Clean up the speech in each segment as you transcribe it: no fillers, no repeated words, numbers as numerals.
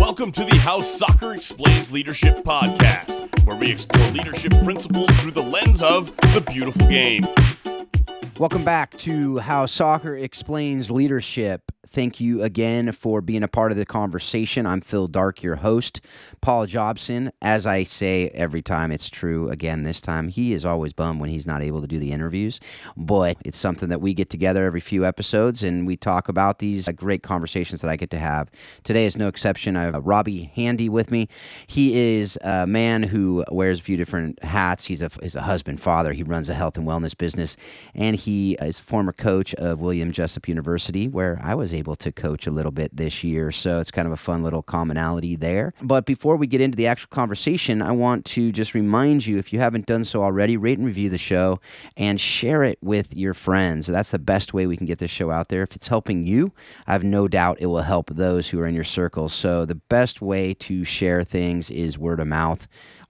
Welcome to the How Soccer Explains Leadership podcast, where we explore leadership principles through the lens of the beautiful game. Welcome back to How Soccer Explains Leadership. Thank you again for being a part of the conversation. I'm Phil Dark, your host. Paul Jobson, as I say every time, it's true again this time. He is always bummed when he's not able to do the interviews, but it's something that we get together every few episodes and we talk about these great conversations that I get to have. Today is no exception. I have Robbie Handy with me. He is a man who wears a few different hats. He's a husband, father. He runs a health and wellness business, and he is a former coach of Jessup University, where I was able to coach a little bit this year, so it's kind of a fun little commonality there. But before we get into the actual conversation, I want to just remind you, if you haven't done so already, rate and review the show and share it with your friends. That's the best way we can get this show out there. If it's helping you, I have no doubt it will help those who are in your circle. So the best way to share things is word of mouth.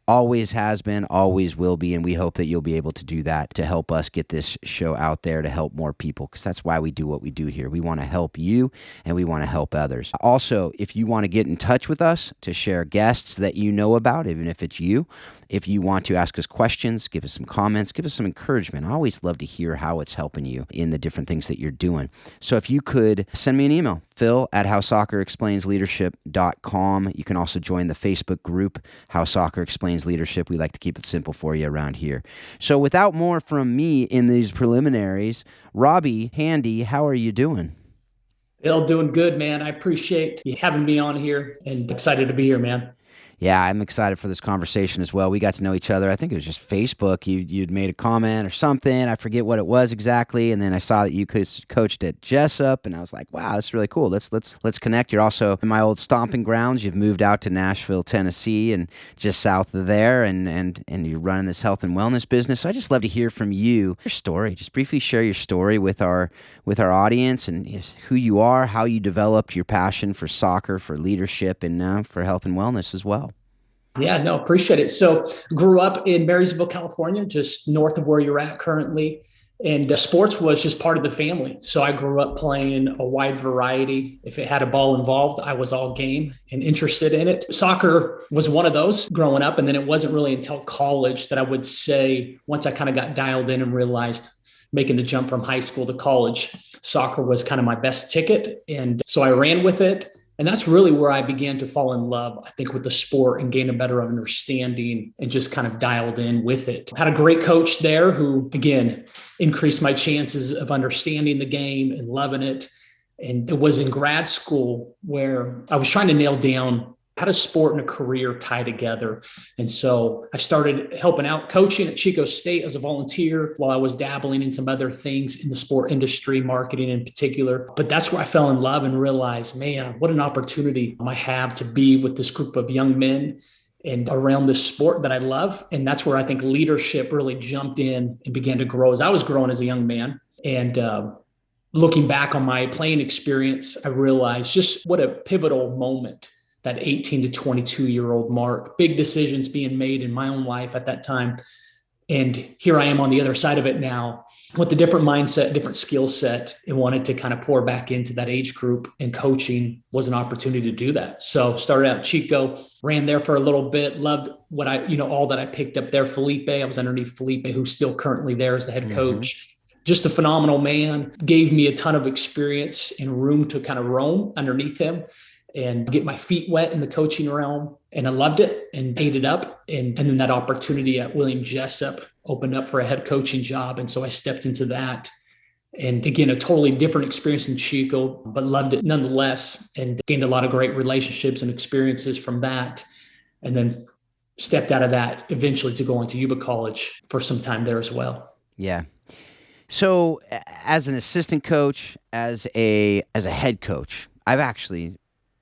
Always has been, always will be, and we hope that you'll be able to do that to help us get this show out there to help more people, because that's why we do what we do here. We want to help you, and we want to help others. Also, if you want to get in touch with us to share guests that you know about, even if it's you, if you want to ask us questions, give us some comments, give us some encouragement. I always love to hear how it's helping you in the different things that you're doing. So if you could send me an email, phil@howsoccerexplainsleadership.com. You can also join the Facebook group, How Soccer Explains Leadership. We like to keep it simple for you around here. So without more from me in these preliminaries, Robbie Handy, how are you doing? Bill, doing good, man. I appreciate you having me on here and excited to be here, man. Yeah, I'm excited for this conversation as well. We got to know each other. I think it was just Facebook. You'd made a comment or something. I forget what it was exactly. And then I saw that you coached at Jessup, and I was like, wow, that's really cool. Let's connect. You're also in my old stomping grounds. You've moved out to Nashville, Tennessee, and just south of there, and you're running this health and wellness business. So I just love to hear from you, your story. Just briefly share your story with our audience and who you are, how you developed your passion for soccer, for leadership, and now for health and wellness as well. Yeah, no, appreciate it. So grew up in Marysville, California, just north of where you're at currently. And sports was just part of the family. So I grew up playing a wide variety. If it had a ball involved, I was all game and interested in it. Soccer was one of those growing up. And then it wasn't really until college that I would say, once I kind of got dialed in and realized making the jump from high school to college, soccer was kind of my best ticket. And so I ran with it. And that's really where I began to fall in love, I think, with the sport and gain a better understanding and just kind of dialed in with it. Had a great coach there who, again, increased my chances of understanding the game and loving it. And it was in grad school where I was trying to nail down how does sport and a career tie together? And so I started helping out coaching at Chico State as a volunteer while I was dabbling in some other things in the sport industry, marketing in particular. But that's where I fell in love and realized, man, what an opportunity I have to be with this group of young men and around this sport that I love. And that's where I think leadership really jumped in and began to grow as I was growing as a young man. And looking back on my playing experience, I realized just what a pivotal moment that 18 to 22-year-old mark, big decisions being made in my own life at that time. And here I am on the other side of it now with a different mindset, different skill set, and wanted to kind of pour back into that age group, and coaching was an opportunity to do that. So started out at Chico, ran there for a little bit, loved what all that I picked up there. Felipe, I was underneath Felipe, who's still currently there as the head coach. Just a phenomenal man, gave me a ton of experience and room to kind of roam underneath him and get my feet wet in the coaching realm. And I loved it and ate it up. And then that opportunity at Jessup opened up for a head coaching job. And so I stepped into that. And again, a totally different experience than Chico, but loved it nonetheless, and gained a lot of great relationships and experiences from that. And then stepped out of that eventually to go into Yuba College for some time there as well. Yeah. So as an assistant coach, as a head coach, I've actually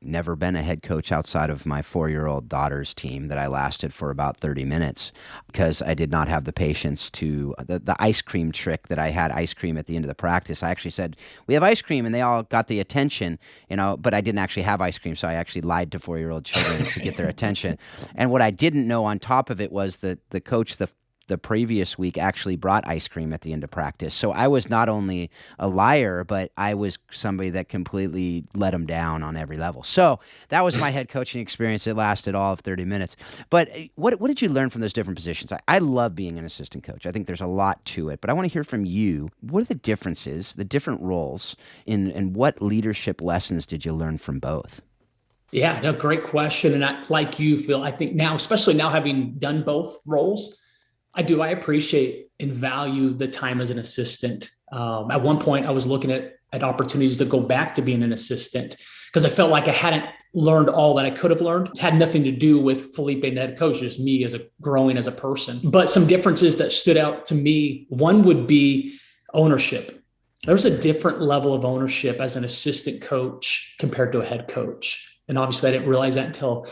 never been a head coach outside of my 4-year-old daughter's team that I lasted for about 30 minutes because I did not have the patience to the ice cream trick that I had ice cream at the end of the practice. I actually said, we have ice cream, and they all got the attention, but I didn't actually have ice cream. So I actually lied to 4-year-old children to get their attention. And what I didn't know on top of it was that the coach the the previous week actually brought ice cream at the end of practice. So I was not only a liar, but I was somebody that completely let him down on every level. So that was my head coaching experience. It lasted all of 30 minutes. But what did you learn from those different positions? I love being an assistant coach. I think there's a lot to it, but I want to hear from you. What are the differences, the different roles, and what leadership lessons did you learn from both? Yeah, no, great question. And like you, Phil, I think now, especially now having done both roles, I appreciate and value the time as an assistant. At one point, I was looking at opportunities to go back to being an assistant because I felt like I hadn't learned all that I could have learned. It had nothing to do with Felipe and the head coach, just me growing as a person. But some differences that stood out to me, one would be ownership. There's a different level of ownership as an assistant coach compared to a head coach. And obviously I didn't realize that until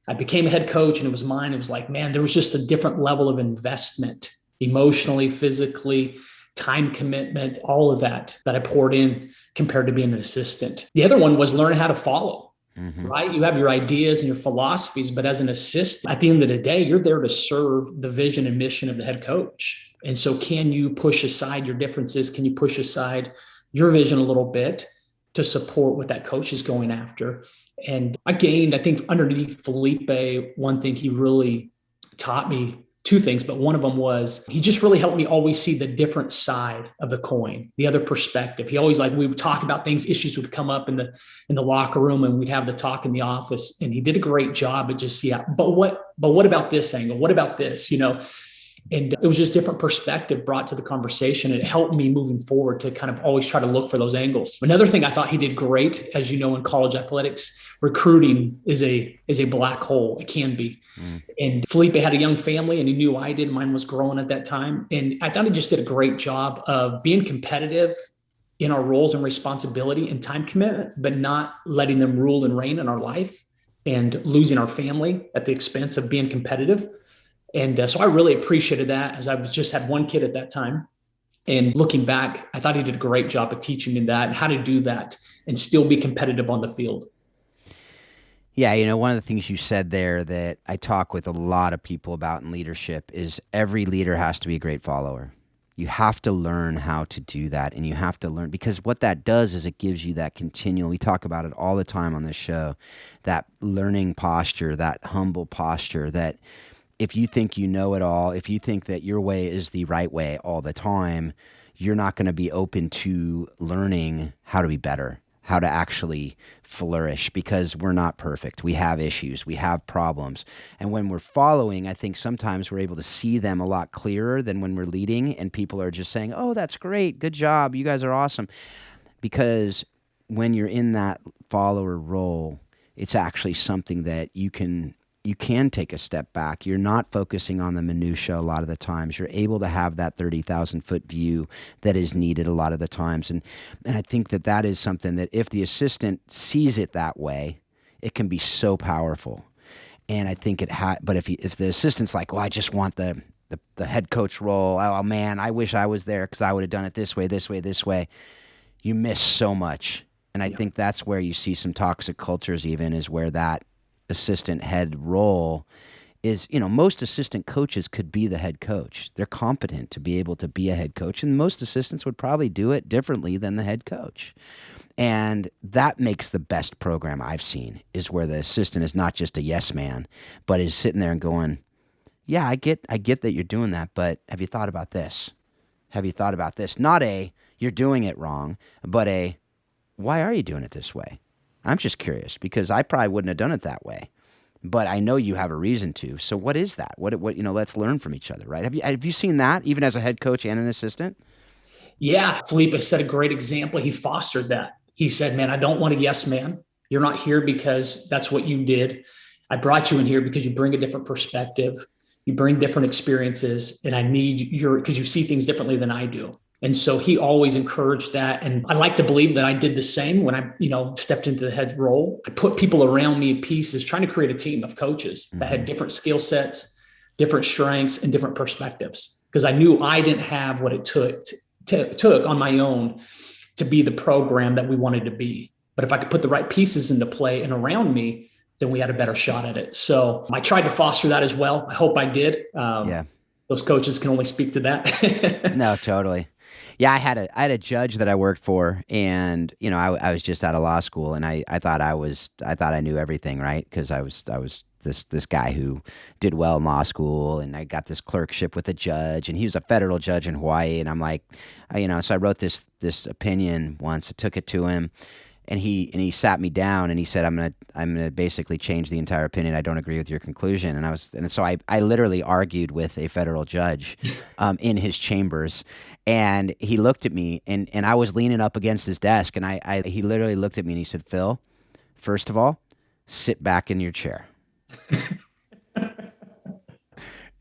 I became a head coach and it was mine. It was like, man, there was just a different level of investment, emotionally, physically, time commitment, all of that I poured in compared to being an assistant. The other one was learning how to follow, right? You have your ideas and your philosophies, but as an assistant, at the end of the day, you're there to serve the vision and mission of the head coach. And so can you push aside your differences? Can you push aside your vision a little bit to support what that coach is going after? And I think underneath Felipe, one thing he really taught me, two things, but one of them was he just really helped me always see the different side of the coin, the other perspective. He always we would talk about things, issues would come up in the locker room and we'd have the talk in the office. And he did a great job at just, but what about this angle? What about this? And it was just different perspective brought to the conversation. And it helped me moving forward to kind of always try to look for those angles. Another thing I thought he did great, as you know, in college athletics, recruiting is a black hole. It can be. And Felipe had a young family and he knew I did. Mine was growing at that time. And I thought he just did a great job of being competitive in our roles and responsibility and time commitment, but not letting them rule and reign in our life and losing our family at the expense of being competitive. And so I really appreciated that, as I just had one kid at that time. And looking back, I thought he did a great job of teaching me that and how to do that and still be competitive on the field. Yeah, one of the things you said there that I talk with a lot of people about in leadership is every leader has to be a great follower. You have to learn how to do that, and you have to learn, because what that does is it gives you that continual, we talk about it all the time on this show, that learning posture, that humble posture, that if you think you know it all, if you think that your way is the right way all the time, you're not going to be open to learning how to be better, how to actually flourish, because we're not perfect. We have issues. We have problems. And when we're following, I think sometimes we're able to see them a lot clearer than when we're leading and people are just saying, oh, that's great. Good job. You guys are awesome. Because when you're in that follower role, it's actually something that you can take a step back. You're not focusing on the minutia a lot of the times. You're able to have that 30,000-foot view that is needed a lot of the times. And I think that is something that if the assistant sees it that way, it can be so powerful. And I think but if the assistant's like, well, I just want the head coach role. Oh man, I wish I was there because I would have done it this way, this way, this way. You miss so much. And I think that's where you see some toxic cultures even, is where that assistant head role is, most assistant coaches could be the head coach. They're competent to be able to be a head coach, and most assistants would probably do it differently than the head coach. And that makes the best program I've seen, is where the assistant is not just a yes man, but is sitting there and going, yeah, I get that you're doing that, but have you thought about this? Have you thought about this? Not a, you're doing it wrong, but a, why are you doing it this way? I'm just curious, because I probably wouldn't have done it that way, but I know you have a reason to. So what is that? What let's learn from each other, right? Have you seen that even as a head coach and an assistant? Yeah, Felipe set a great example. He fostered that. He said, man, I don't want a yes man. You're not here because that's what you did. I brought you in here because you bring a different perspective. You bring different experiences, and I need because you see things differently than I do. And so he always encouraged that. And I like to believe that I did the same when I, stepped into the head role. I put people around me in pieces, trying to create a team of coaches that had different skill sets, different strengths, and different perspectives. Because I knew I didn't have what it took on my own to be the program that we wanted to be. But if I could put the right pieces into play and around me, then we had a better shot at it. So I tried to foster that as well. I hope I did. Yeah. those coaches can only speak to that. No, totally. Yeah, I had a judge that I worked for, and I was just out of law school, and I thought I thought I knew everything, right? Because I was this guy who did well in law school, and I got this clerkship with a judge, and he was a federal judge in Hawaii, and I'm like, so I wrote this opinion once, I took it to him, and he sat me down and he said, I'm gonna basically change the entire opinion. I don't agree with your conclusion. And so I literally argued with a federal judge in his chambers, and he looked at me, and I was leaning up against his desk, and he literally looked at me and he said, Phil, first of all, sit back in your chair.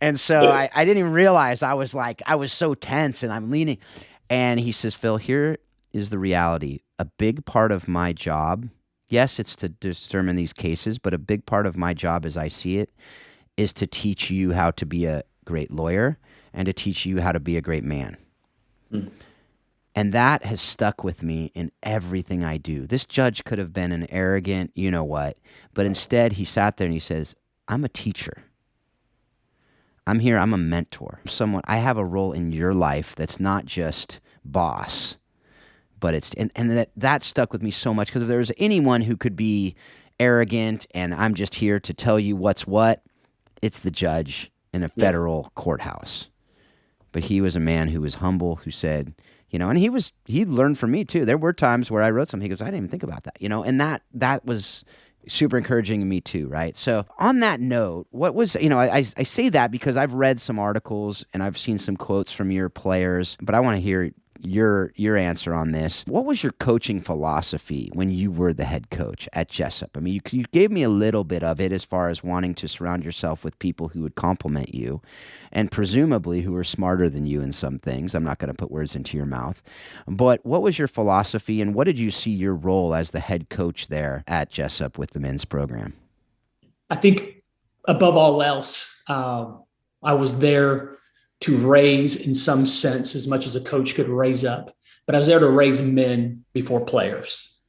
And so I didn't even realize I was so tense, and I'm leaning, and he says, Phil, here is the reality. A big part of my job, yes, it's to determine these cases, but a big part of my job as I see it is to teach you how to be a great lawyer and to teach you how to be a great man. Mm. And that has stuck with me in everything I do. This judge could have been an arrogant, but instead he sat there and he says, I'm a teacher. I'm here, I'm a mentor. I have a role in your life that's not just boss, but it's, and that stuck with me so much, because if there was anyone who could be arrogant and I'm just here to tell you what's what, it's the judge in a federal courthouse. But he was a man who was humble, who said, and he learned from me too. There were times where I wrote something, he goes, I didn't even think about that, and that was super encouraging to me too, right? So on that note, what was, I say that because I've read some articles and I've seen some quotes from your players, but I want to hear your answer on this. What was your coaching philosophy when you were the head coach at Jessup? I mean, you gave me a little bit of it as far as wanting to surround yourself with people who would compliment you and presumably who are smarter than you in some things. I'm not going to put words into your mouth. But what was your philosophy, and what did you see your role as the head coach there at Jessup with the men's program? I think above all else, I was there to raise, in some sense, as much as a coach could raise up. But I was there to raise men before players,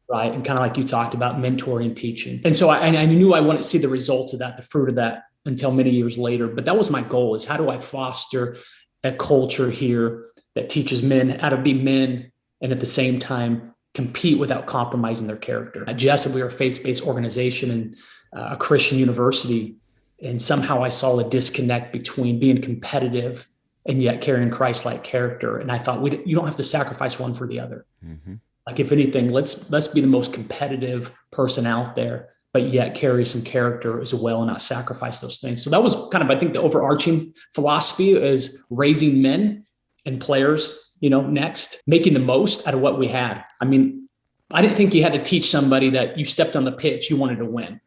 right? And kind of like you talked about, mentoring and teaching. And so I knew I wouldn't see the results of that, the fruit of that, until many years later. But that was my goal, is how do I foster a culture here that teaches men how to be men and at the same time compete without compromising their character. At Jessup, we are a faith-based organization and a Christian university. And somehow I saw a disconnect between being competitive and yet carrying Christ-like character. And I thought, you don't have to sacrifice one for the other. Mm-hmm. Like, if anything, let's be the most competitive person out there, but yet carry some character as well and not sacrifice those things. So that was kind of, I think, the overarching philosophy is raising men and players, next, making the most out of what we had. I mean, I didn't think you had to teach somebody that you stepped on the pitch, you wanted to win.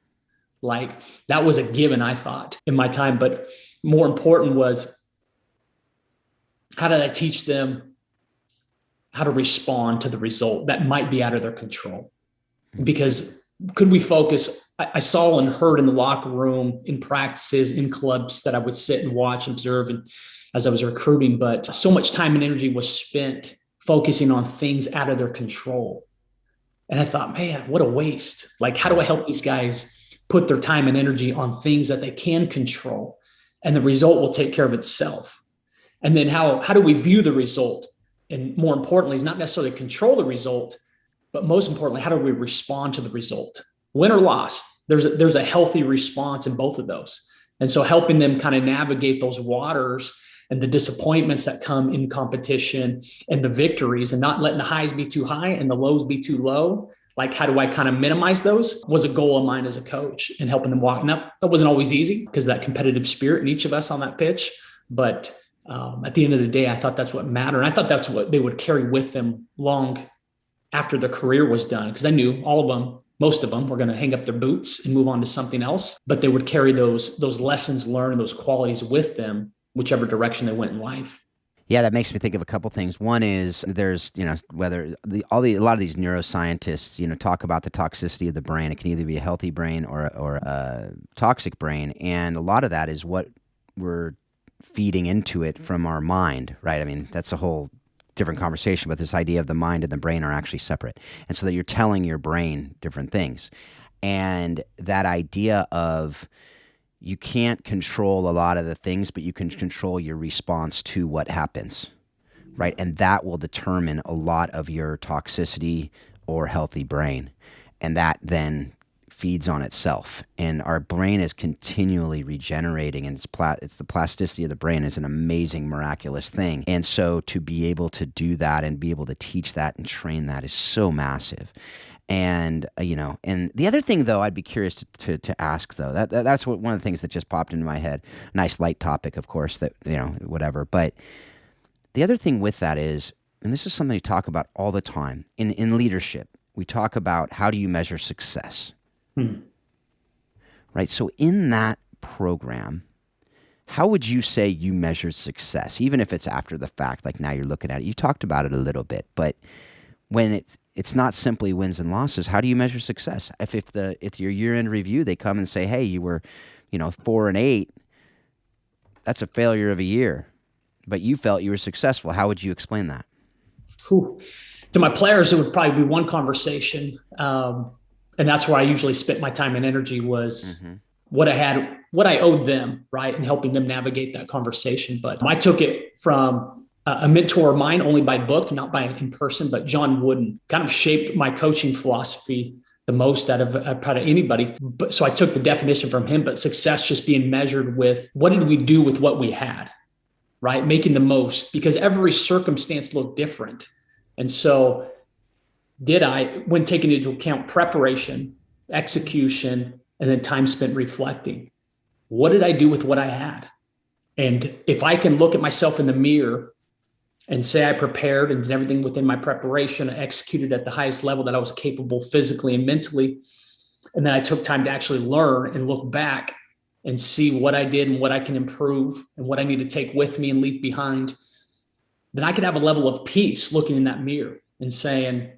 Like, that was a given, I thought, in my time. But more important was, how did I teach them how to respond to the result that might be out of their control? Because could we focus? I saw and heard in the locker room, in practices, in clubs that I would sit and watch and observe, and as I was recruiting, but so much time and energy was spent focusing on things out of their control. And I thought, man, what a waste. Like, how do I help these guys put their time and energy on things that they can control, and the result will take care of itself? And then how do we view the result? And more importantly, is not necessarily control the result, but most importantly, how do we respond to the result? Win or loss, there's a healthy response in both of those. And so helping them kind of navigate those waters and the disappointments that come in competition and the victories, and not letting the highs be too high and the lows be too low. Like, how do I kind of minimize those, was a goal of mine as a coach, and helping them walk. And that wasn't always easy, because that competitive spirit in each of us on that pitch. But at the end of the day, I thought that's what mattered. And I thought that's what they would carry with them long after their career was done. Because I knew all of them, most of them, were going to hang up their boots and move on to something else. But they would carry those lessons learned, those qualities with them, whichever direction they went in life. Yeah, that makes me think of a couple things. One is, there's, whether a lot of these neuroscientists, talk about the toxicity of the brain. It can either be a healthy brain or a toxic brain. And a lot of that is what we're feeding into it from our mind, right? I mean, that's a whole different conversation, but this idea of the mind and the brain are actually separate. And so that you're telling your brain different things. And that idea of, you can't control a lot of the things, but you can control your response to what happens, right? And that will determine a lot of your toxicity or healthy brain. And that then feeds on itself. And our brain is continually regenerating, and it's the plasticity of the brain is an amazing, miraculous thing. And so to be able to do that and be able to teach that and train that is so massive. And, and the other thing, though, I'd be curious to ask, though, that's one of the things that just popped into my head. Nice light topic, of course, that, whatever. But the other thing with that is, and this is something we talk about all the time in leadership, we talk about how do you measure success, right? So in that program, how would you say you measured success, even if it's after the fact, like now you're looking at it? You talked about it a little bit, but when it's not simply wins and losses, how do you measure success? If your year-end review, they come and say, hey, you were, 4-8, that's a failure of a year, but you felt you were successful. How would you explain that? Whew. To my players, it would probably be one conversation. And that's where I usually spent my time and energy was what I owed them, right? And helping them navigate that conversation. But I took it from a mentor of mine, only by book, not by in person, but John Wooden kind of shaped my coaching philosophy the most out of probably anybody. But so I took the definition from him, but success just being measured with what did we do with what we had, right? Making the most, because every circumstance looked different. And so when taking into account preparation, execution, and then time spent reflecting, what did I do with what I had? And if I can look at myself in the mirror and say I prepared and did everything within my preparation, I executed at the highest level that I was capable physically and mentally, and then I took time to actually learn and look back and see what I did and what I can improve and what I need to take with me and leave behind, then I could have a level of peace looking in that mirror and saying,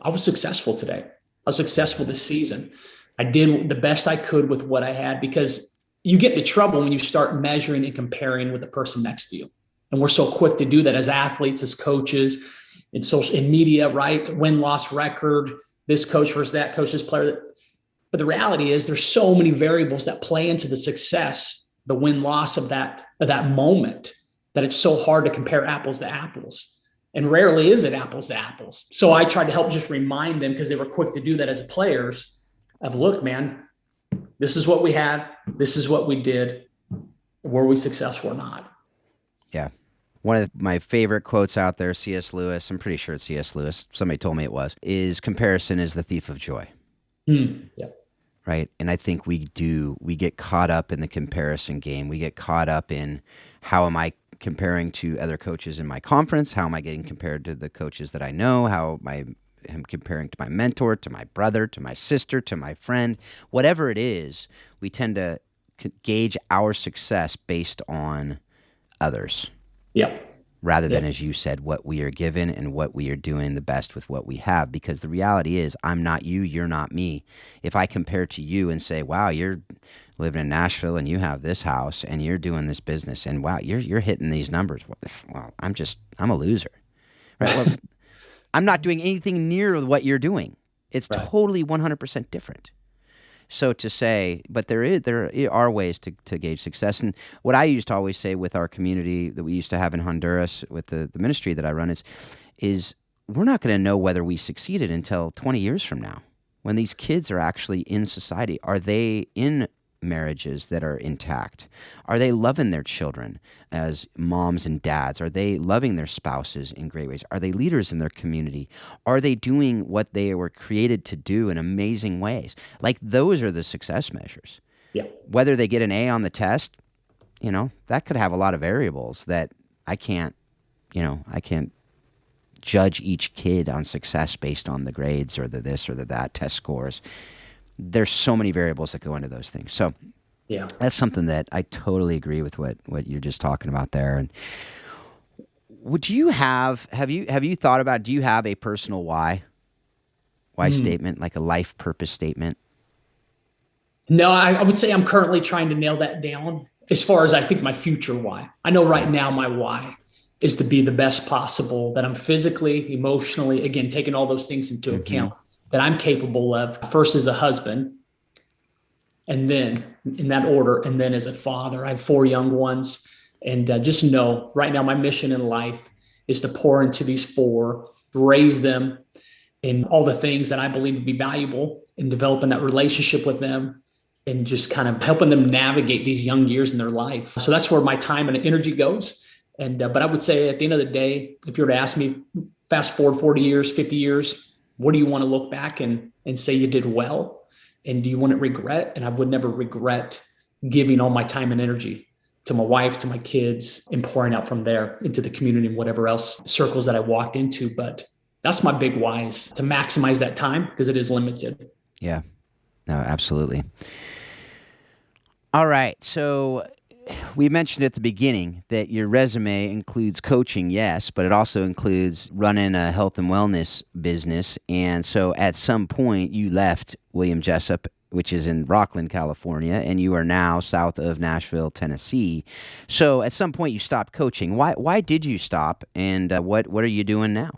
I was successful today. I was successful this season. I did the best I could with what I had, because you get into trouble when you start measuring and comparing with the person next to you. And we're so quick to do that as athletes, as coaches, in media, right? Win-loss record, this coach versus that coach, this player. But the reality is there's so many variables that play into the success, the win-loss of that moment, that it's so hard to compare apples to apples. And rarely is it apples to apples. So I tried to help just remind them, because they were quick to do that as players, of look, man, this is what we had. This is what we did. Were we successful or not? Yeah. One of my favorite quotes out there, C.S. Lewis, I'm pretty sure it's C.S. Lewis, somebody told me it was, is comparison is the thief of joy. Yeah. Right? And I think we get caught up in the comparison game. We get caught up in how am I comparing to other coaches in my conference? How am I getting compared to the coaches that I know? How am I comparing to my mentor, to my brother, to my sister, to my friend? Whatever it is, we tend to gauge our success based on others. Yep. Rather than, as you said, what we are given and what we are doing the best with what we have. Because the reality is, I'm not you, you're not me. If I compare to you and say, wow, you're living in Nashville and you have this house and you're doing this business and wow, you're hitting these numbers. Well, I'm a loser. Right? Well, I'm not doing anything near what you're doing. It's totally 100% different. So to say, but there are ways to gauge success. And what I used to always say with our community that we used to have in Honduras with the ministry that I run is we're not going to know whether we succeeded until 20 years from now. When these kids are actually in society, are they in marriages that are intact? Are they loving their children as moms and dads? Are they loving their spouses in great ways? Are they leaders in their community? Are they doing what they were created to do in amazing ways? Like, those are the success measures. Yeah. Whether they get an A on the test, that could have a lot of variables that I can't judge each kid on success based on the grades or the this or the that test scores. There's so many variables that go into those things. So yeah, that's something that I totally agree with what you're just talking about there. And would you have you thought about, do you have a personal why statement, like a life purpose statement? No, I would say I'm currently trying to nail that down as far as I think my future why. I know right now my why is to be the best possible that I'm physically, emotionally, again, taking all those things into account, that I'm capable of, first as a husband, and then in that order. And then as a father, I have 4 young ones. And just know right now, my mission in life is to pour into these 4, raise them in all the things that I believe would be valuable in developing that relationship with them and just kind of helping them navigate these young years in their life. So that's where my time and energy goes. And, but I would say at the end of the day, if you were to ask me, fast forward 40 years, 50 years, what do you want to look back and say you did well? And do you want to regret? And I would never regret giving all my time and energy to my wife, to my kids, and pouring out from there into the community and whatever else circles that I walked into. But that's my big whys, to maximize that time because it is limited. Yeah, no, absolutely. All right. So we mentioned at the beginning that your resume includes coaching, yes, but it also includes running a health and wellness business. And so at some point you left William Jessup, which is in Rockland, California, and you are now south of Nashville, Tennessee. So at some point you stopped coaching. Why did you stop, and what are you doing now?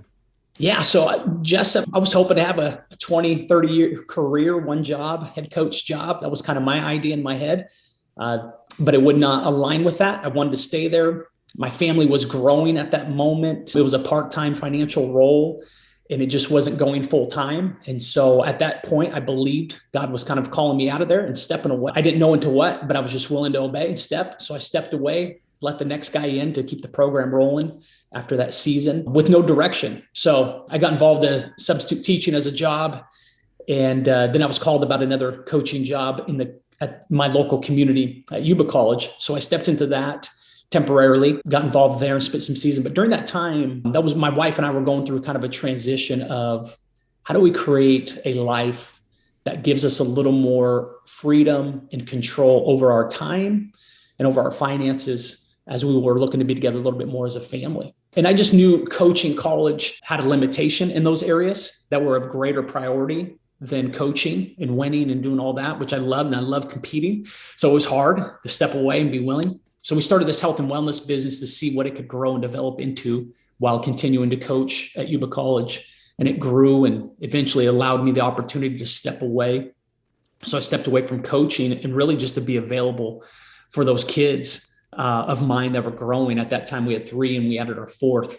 Yeah, so Jessup, I was hoping to have a 20, 30-year career, one job, head coach job. That was kind of my idea in my head, but it would not align with that. I wanted to stay there. My family was growing at that moment. It was a part-time financial role, and it just wasn't going full time. And so at that point, I believed God was kind of calling me out of there and stepping away. I didn't know into what, but I was just willing to obey and step. So I stepped away, let the next guy in to keep the program rolling after that season with no direction. So I got involved in substitute teaching as a job. And then I was called about another coaching job at my local community at Yuba College. So I stepped into that temporarily, got involved there and spent some season. But during that time, that was my wife and I were going through kind of a transition of how do we create a life that gives us a little more freedom and control over our time and over our finances as we were looking to be together a little bit more as a family. And I just knew coaching college had a limitation in those areas that were of greater priority than coaching and winning and doing all that, which I love, and I love competing. So it was hard to step away and be willing. So we started this health and wellness business to see what it could grow and develop into while continuing to coach at Yuba College. And it grew and eventually allowed me the opportunity to step away. So I stepped away from coaching and really just to be available for those kids of mine that were growing. At that time, we had 3 and we added our 4th.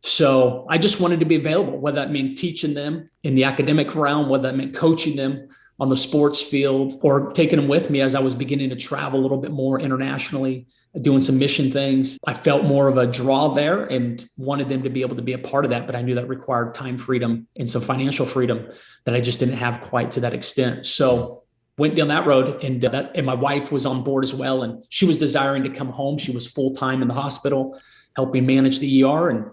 So I just wanted to be available, whether that meant teaching them in the academic realm, whether that meant coaching them on the sports field, or taking them with me as I was beginning to travel a little bit more internationally, doing some mission things. I felt more of a draw there and wanted them to be able to be a part of that. But I knew that required time freedom and some financial freedom that I just didn't have quite to that extent. So went down that road, and my wife was on board as well. And she was desiring to come home. She was full-time in the hospital, helping manage the ER. And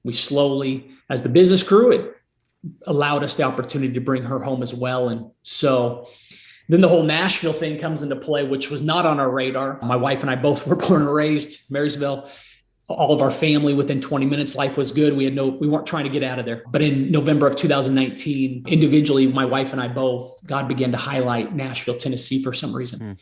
we slowly, as the business grew, it allowed us the opportunity to bring her home as well. And so then the whole Nashville thing comes into play, which was not on our radar. My wife and I both were born and raised Marysville. All of our family within 20 minutes, life was good. We weren't trying to get out of there. But in November of 2019, individually, my wife and I both, God began to highlight Nashville, Tennessee for some reason.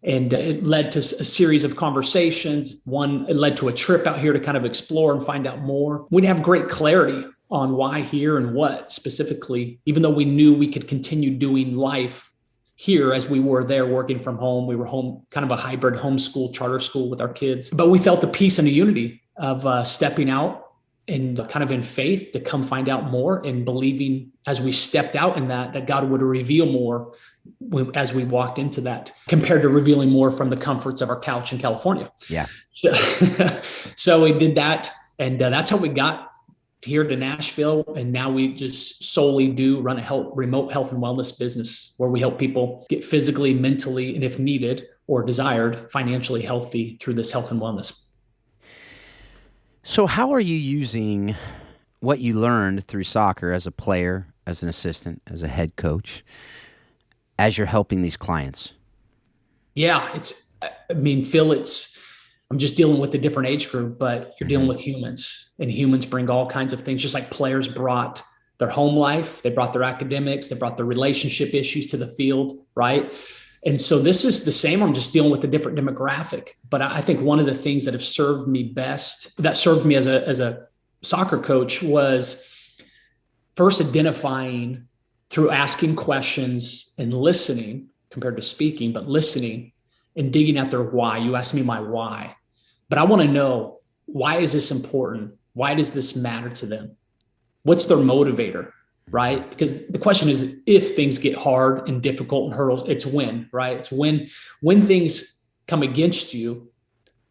And it led to a series of conversations. One, it led to a trip out here to kind of explore and find out more. We didn't have great clarity on why here and what specifically, even though we knew we could continue doing life here as we were there working from home. We were home, kind of a hybrid homeschool, charter school with our kids. But we felt the peace and the unity of stepping out and kind of in faith to come find out more, and believing as we stepped out in that God would reveal more as we walked into that, compared to revealing more from the comforts of our couch in California. Yeah. So we did that. And that's how we got here to Nashville. And now we just solely run a remote health and wellness business where we help people get physically, mentally, and if needed or desired, financially healthy through this health and wellness. So how are you using what you learned through soccer as a player, as an assistant, as a head coach, as you're helping these clients? Yeah, Phil, I'm just dealing with a different age group, but you're dealing with humans, and humans bring all kinds of things, just like players brought their home life, they brought their academics, they brought their relationship issues to the field, right? And so this is the same. I'm just dealing with a different demographic. But I think one of the things that have served me best, that served me as a soccer coach, was first identifying through asking questions and listening, compared to speaking, but listening and digging at their why. You asked me my why, but I want to know, why is this important? Why does this matter to them? What's their motivator, right? Because the question is, if things get hard and difficult and hurdles, it's when, right? It's when things come against you,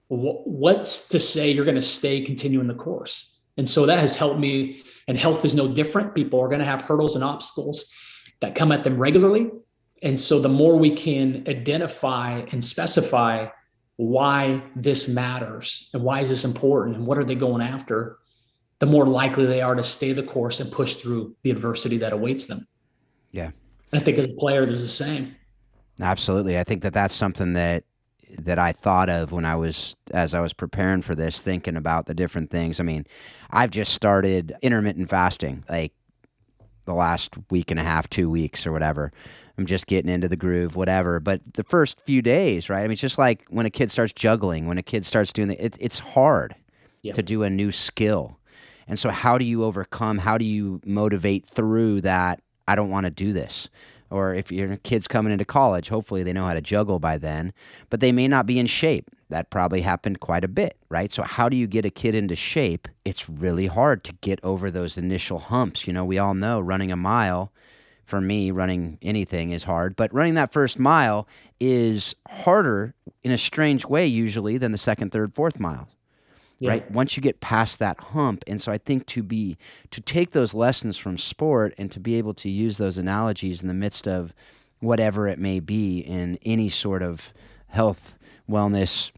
what's to say you're going to stay continuing the course? And so that has helped me, and health is no different. People are going to have hurdles and obstacles that come at them regularly. And so the more we can identify and specify why this matters and why is this important and what are they going after, the more likely they are to stay the course and push through the adversity that awaits them. Yeah. And I think as a player, there's the same. Absolutely. I think that that's something that I thought of as I was preparing for this, thinking about the different things. I mean, I've just started intermittent fasting, like the last week and a half, 2 weeks or whatever. I'm just getting into the groove, whatever. But the first few days, right? I mean, it's just like when a kid starts juggling, when a kid starts doing it's hard to do a new skill. And so how do you overcome, how do you motivate through that, I don't want to do this? Or if your kid's coming into college, hopefully they know how to juggle by then, but they may not be in shape. That probably happened quite a bit, right? So how do you get a kid into shape? It's really hard to get over those initial humps. You know, we all know running a mile, for me, running anything is hard, but running that first mile is harder in a strange way usually than the second, third, fourth mile. Right? Once you get past that hump. And so I think to take those lessons from sport and to be able to use those analogies in the midst of whatever it may be in any sort of health, wellness,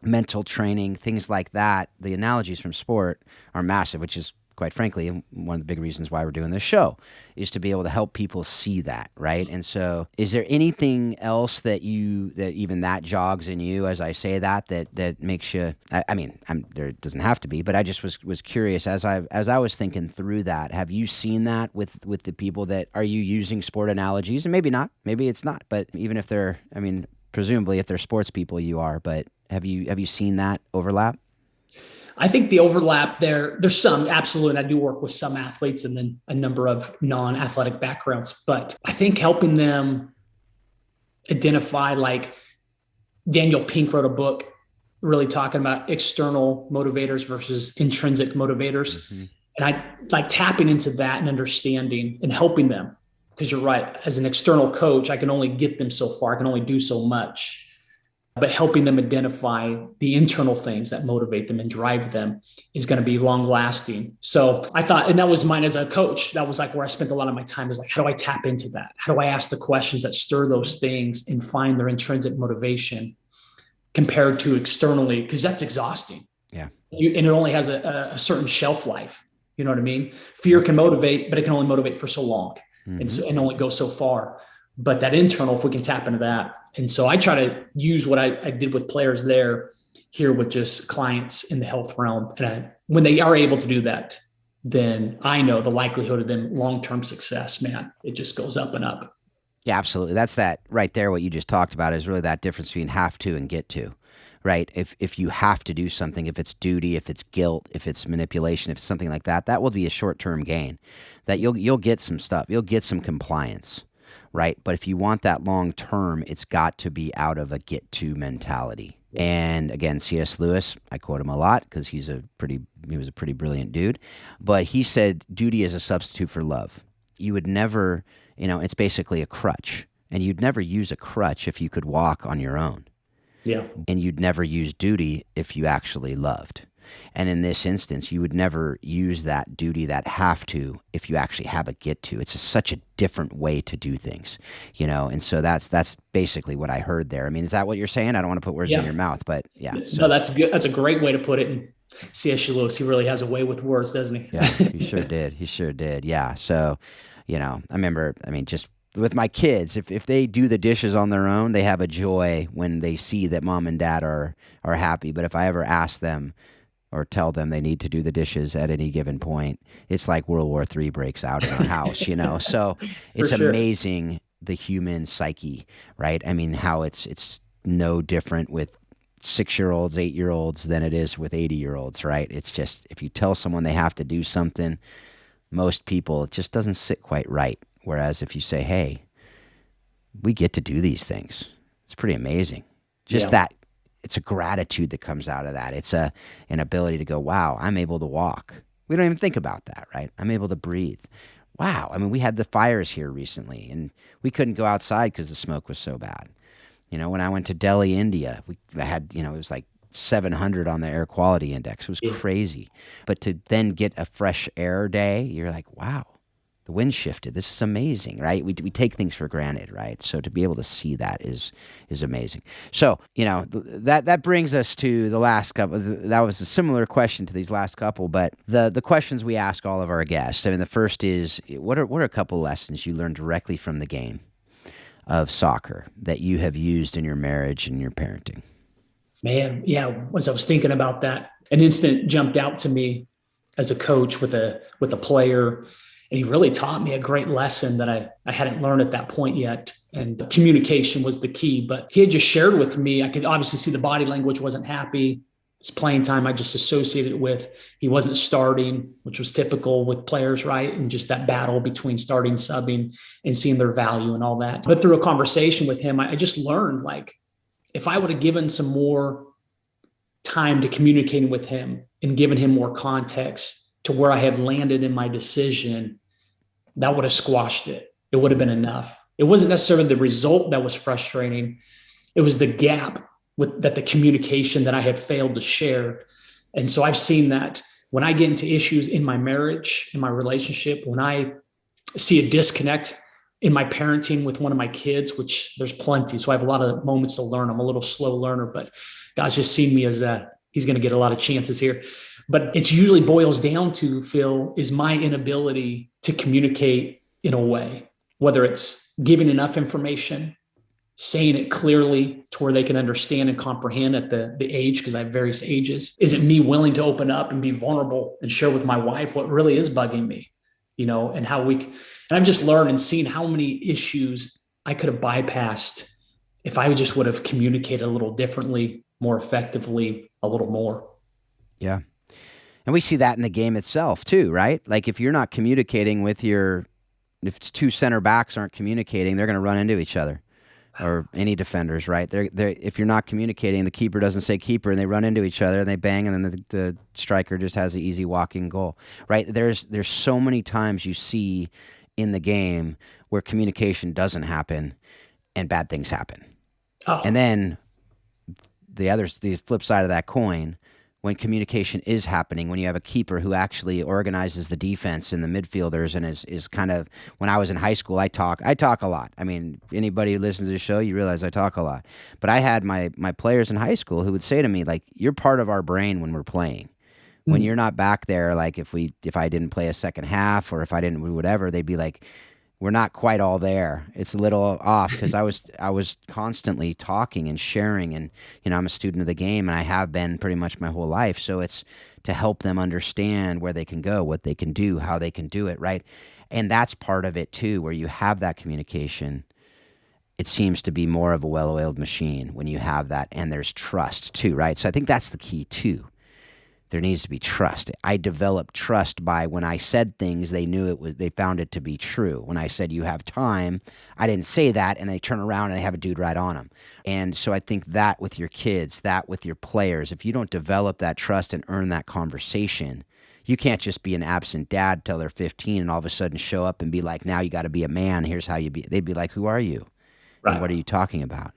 mental training, things like that, the analogies from sport are massive, which is quite frankly one of the big reasons why we're doing this show, is to be able to help people see that, right? And so is there anything else that even that jogs in you as I say that makes you, I mean, there doesn't have to be, but I just was curious as I was thinking through that, have you seen that with the people that are you using sport analogies? And maybe not, maybe it's not, but even if they're, I mean, presumably if they're sports people you are, but have you seen that overlap? I think the overlap there's some, absolutely. And I do work with some athletes and then a number of non-athletic backgrounds, but I think helping them identify, like Daniel Pink wrote a book really talking about external motivators versus intrinsic motivators. Mm-hmm. And I like tapping into that and understanding and helping them, because you're right. As an external coach, I can only get them so far. I can only do so much. But helping them identify the internal things that motivate them and drive them is going to be long lasting. So I thought, and that was mine as a coach. That was like where I spent a lot of my time, is like, how do I tap into that? How do I ask the questions that stir those things and find their intrinsic motivation compared to externally? Because that's exhausting. Yeah. And it only has a certain shelf life. You know what I mean? Fear can motivate, but it can only motivate for so long. Mm-hmm. and only go so far. But that internal, if we can tap into that. And so I try to use what I did with players here with just clients in the health realm. And when they are able to do that, then I know the likelihood of them long-term success, man, it just goes up and up. Yeah, absolutely. That's that right there. What you just talked about is really that difference between have to and get to, right? If you have to do something, if it's duty, if it's guilt, if it's manipulation, if it's something like that, that will be a short-term gain. That you'll get some stuff. You'll get some compliance. Right. But if you want that long term, it's got to be out of a get to mentality. And again, C.S. Lewis, I quote him a lot because he was a pretty brilliant dude. But he said duty is a substitute for love. You would never, it's basically a crutch. And you'd never use a crutch if you could walk on your own. Yeah. And you'd never use duty if you actually loved. And in this instance, you would never use that duty, that have to, if you actually have a get to. It's such a different way to do things, And so that's basically what I heard there. I mean, is that what you're saying? I don't want to put words in your mouth, but yeah. So. No, that's good. That's a great way to put it. And C.S. Lewis, he really has a way with words, doesn't he? Yeah, he sure did. He sure did. Yeah. So, I remember, just with my kids, if they do the dishes on their own, they have a joy when they see that mom and dad are happy. But if I ever ask them, or tell them they need to do the dishes at any given point, it's like World War III breaks out in our house, So it's amazing the human psyche, right? I mean, how it's no different with 6-year-olds, 8-year-olds than it is with 80-year-olds, right? It's just, if you tell someone they have to do something, most people, it just doesn't sit quite right. Whereas if you say, hey, we get to do these things. It's pretty amazing. Just that it's a gratitude that comes out of that. It's an ability to go, wow, I'm able to walk. We don't even think about that, right? I'm able to breathe. Wow. I mean, we had the fires here recently and we couldn't go outside because the smoke was so bad. When I went to Delhi, India, I had, it was like 700 on the air quality index. It was crazy. But to then get a fresh air day, you're like, wow, the wind shifted. This is amazing, right? We take things for granted, right? So to be able to see that is amazing. So, that brings us to the last couple. That was a similar question to these last couple, but the questions we ask all of our guests. I mean, the first is, what are a couple lessons you learned directly from the game of soccer that you have used in your marriage and your parenting? Man, yeah. As I was thinking about that, an instant jumped out to me as a coach with a player. And he really taught me a great lesson that I hadn't learned at that point yet. And communication was the key. But he had just shared with me, I could obviously see the body language wasn't happy. His playing time, I just associated it with he wasn't starting, which was typical with players, right? And just that battle between starting, subbing, and seeing their value and all that. But through a conversation with him, I just learned, like, if I would have given some more time to communicating with him and given him more context to where I had landed in my decision, that would have squashed it. It would have been enough. It wasn't necessarily the result that was frustrating. It was the gap that the communication that I had failed to share. And so I've seen that when I get into issues in my marriage, in my relationship, when I see a disconnect in my parenting with one of my kids, which there's plenty. So I have a lot of moments to learn. I'm a little slow learner, but God's just seen me as he's going to get a lot of chances here. But it usually boils down to, Phil, is my inability to communicate in a way, whether it's giving enough information, saying it clearly to where they can understand and comprehend at the age, because I have various ages. Is it me willing to open up and be vulnerable and share with my wife what really is bugging me, and how and I've just learned and seen how many issues I could have bypassed if I just would have communicated a little differently, more effectively, a little more. Yeah. And we see that in the game itself too, right? Like if you're not communicating if two center backs aren't communicating, they're going to run into each other, or any defenders, right? If you're not communicating, the keeper doesn't say keeper, and they run into each other and they bang, and then the striker just has an easy walking goal, right? There's so many times you see in the game where communication doesn't happen and bad things happen. Oh. And then the flip side of that coin, when communication is happening, when you have a keeper who actually organizes the defense and the midfielders and is kind of, when I was in high school, I talk a lot. I mean, anybody who listens to the show, you realize I talk a lot. But I had my players in high school who would say to me, like, you're part of our brain when we're playing. When you're not back there, like if I didn't play a second half or if I didn't do whatever, they'd be like, we're not quite all there. It's a little off because I was constantly talking and sharing, and I'm a student of the game, and I have been pretty much my whole life. So it's to help them understand where they can go, what they can do, how they can do it, right? And that's part of it too, where you have that communication. It seems to be more of a well-oiled machine when you have that, and there's trust too, right? So I think that's the key too. There needs to be trust. I developed trust by when I said things, they found it to be true. When I said you have time, I didn't say that, and they turn around and they have a dude right on them. And so I think that with your kids, that with your players, if you don't develop that trust and earn that conversation, you can't just be an absent dad till they're 15 and all of a sudden show up and be like, now you got to be a man. Here's how you be. They'd be like, who are you? Right. And what are you talking about?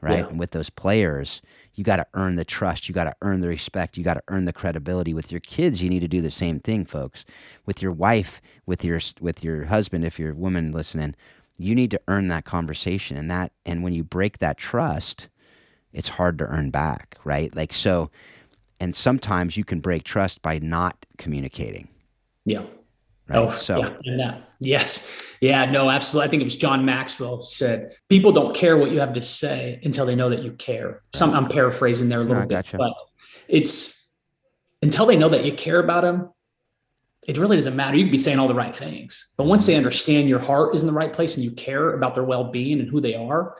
Right. Yeah. And with those players, you got to earn the trust. You got to earn the respect. You got to earn the credibility. With your kids, you need to do the same thing, folks. With your wife, with your husband, if you're a woman listening, you need to earn that conversation. And when you break that trust, it's hard to earn back, right? Like so, and sometimes you can break trust by not communicating. Yeah. Right? Oh, so. Yeah. Yes. Yeah, no, absolutely. I think it was John Maxwell said, people don't care what you have to say until they know that you care. I'm paraphrasing there a little bit, gotcha. But it's until they know that you care about them, it really doesn't matter. You can be saying all the right things, but once they understand your heart is in the right place and you care about their well-being and who they are,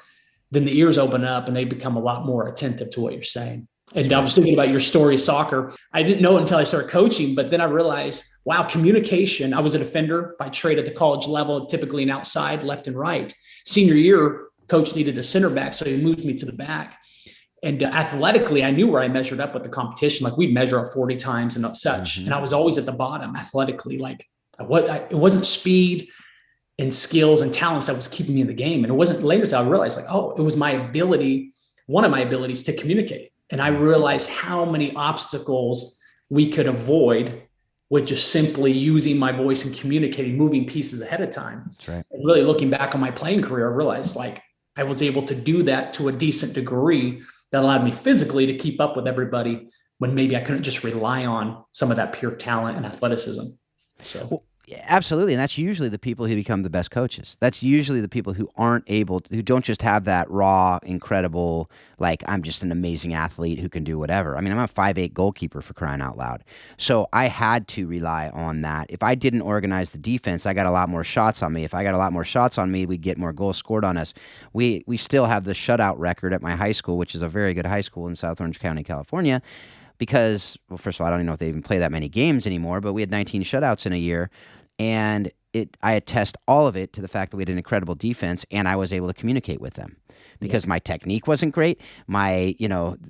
then the ears open up and they become a lot more attentive to what you're saying. And I was thinking about your story, soccer. I didn't know it until I started coaching, but then I realized, wow, communication. I was a defender by trade at the college level, typically an outside, left and right. Senior year, coach needed a center back, so he moved me to the back. And athletically, I knew where I measured up with the competition. Like we'd measure up 40 times and such. And I was always at the bottom athletically. Like it wasn't speed and skills and talents that was keeping me in the game. And it wasn't later till I realized like, oh, it was my ability, one of my abilities to communicate. And I realized how many obstacles we could avoid with just simply using my voice and communicating, moving pieces ahead of time. That's right. And really looking back on my playing career, I realized like I was able to do that to a decent degree that allowed me physically to keep up with everybody when maybe I couldn't just rely on some of that pure talent and athleticism. So. Well, yeah, absolutely. And that's usually the people who become the best coaches. That's usually the people who aren't able to, who don't just have that raw, incredible, like I'm just an amazing athlete who can do whatever. I mean, I'm a 5'8" goalkeeper for crying out loud. So I had to rely on that. If I didn't organize the defense, I got a lot more shots on me. If I got a lot more shots on me, we'd get more goals scored on us. We still have the shutout record at my high school, which is a very good high school in South Orange County, California. Because, well, first of all, I don't even know if they even play that many games anymore, but we had 19 shutouts in a year. And I attest all of it to the fact that we had an incredible defense, and I was able to communicate with them because my technique wasn't great. My,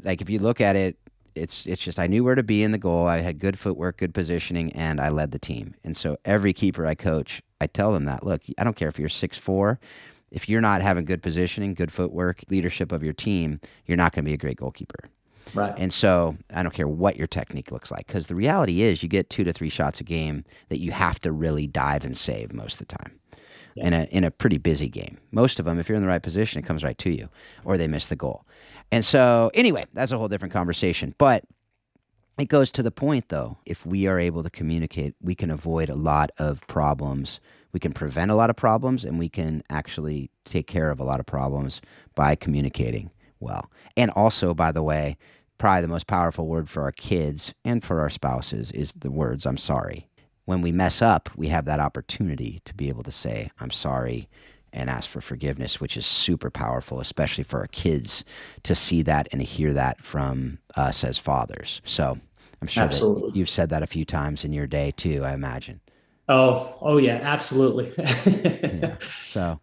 like if you look at it, it's just I knew where to be in the goal. I had good footwork, good positioning, and I led the team. And so every keeper I coach, I tell them that, look, I don't care if you're 6'4", if you're not having good positioning, good footwork, leadership of your team, you're not going to be a great goalkeeper. Right. And so I don't care what your technique looks like, because the reality is you get 2 to 3 shots a game that you have to really dive and save most of the time in a pretty busy game. Most of them, if you're in the right position, it comes right to you, or they miss the goal. And so anyway, that's a whole different conversation. But it goes to the point, though, if we are able to communicate, we can avoid a lot of problems. We can prevent a lot of problems, and we can actually take care of a lot of problems by communicating well. And also, by the way, probably the most powerful word for our kids and for our spouses is the words, I'm sorry. When we mess up, we have that opportunity to be able to say, I'm sorry, and ask for forgiveness, which is super powerful, especially for our kids to see that and hear that from us as fathers. So I'm sure that you've said that a few times in your day too, I imagine. Oh yeah, absolutely. Yeah. So,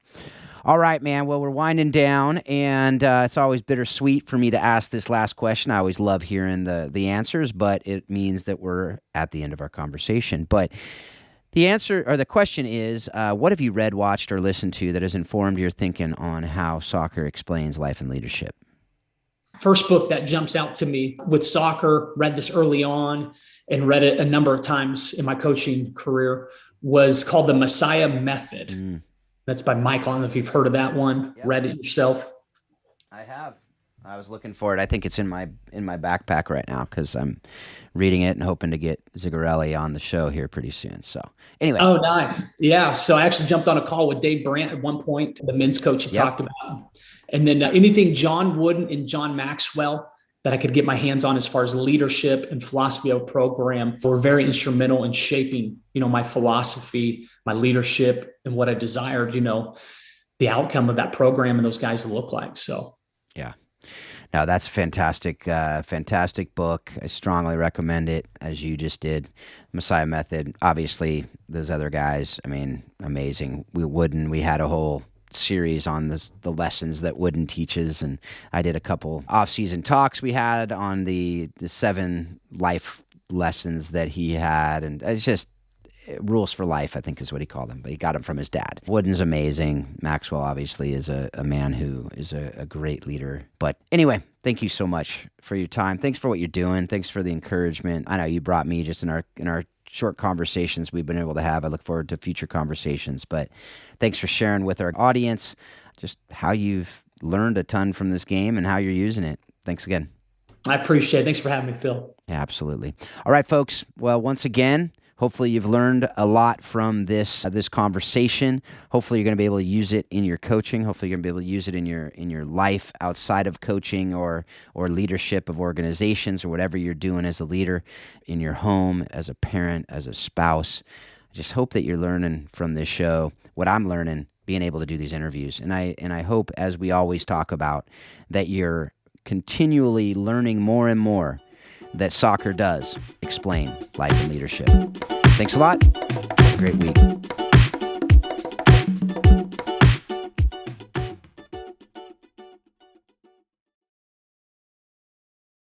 all right, man. Well, we're winding down, and it's always bittersweet for me to ask this last question. I always love hearing the answers, but it means that we're at the end of our conversation. But the answer, or the question is, what have you read, watched, or listened to that has informed your thinking on how soccer explains life and leadership? First book that jumps out to me with soccer, read this early on and read it a number of times in my coaching career, was called The Messiah Method. That's by Michael. I don't know if you've heard of that one. Yep. Read it yourself. I have. I was looking for it. I think it's in my backpack right now because I'm reading it and hoping to get Zigarelli on the show here pretty soon. So anyway. Oh, nice. Yeah. So I actually jumped on a call with Dave Brandt at one point, the men's coach you talked about. And then anything John Wooden and John Maxwell that I could get my hands on as far as leadership and philosophy of a program were very instrumental in shaping, my philosophy, my leadership, and what I desired, the outcome of that program and those guys to look like. So, yeah. No, that's a fantastic book. I strongly recommend it, as you just did. Messiah Method. Obviously, those other guys, amazing. We had a whole series on the lessons that Wooden teaches, and I did a couple off-season talks we had on the 7 life lessons that he had, and it's just rules for life, I think is what he called them, but he got them from his dad. Wooden's amazing. Maxwell obviously is a man who is a great leader. But anyway, thank you so much for your time. Thanks for what you're doing. Thanks for the encouragement. I know you brought me just in our short conversations we've been able to have. I look forward to future conversations, but thanks for sharing with our audience just how you've learned a ton from this game and how you're using it. Thanks again. I appreciate it. Thanks for having me, Phil. Yeah, absolutely. All right, folks. Well, once again, hopefully you've learned a lot from this conversation. Hopefully you're going to be able to use it in your coaching. Hopefully you're going to be able to use it in your life outside of coaching or leadership of organizations or whatever you're doing as a leader in your home, as a parent, as a spouse. I just hope that you're learning from this show what I'm learning being able to do these interviews. And I hope, as we always talk about, that you're continually learning more and more that soccer does explain life and leadership. Thanks a lot. Have a great week.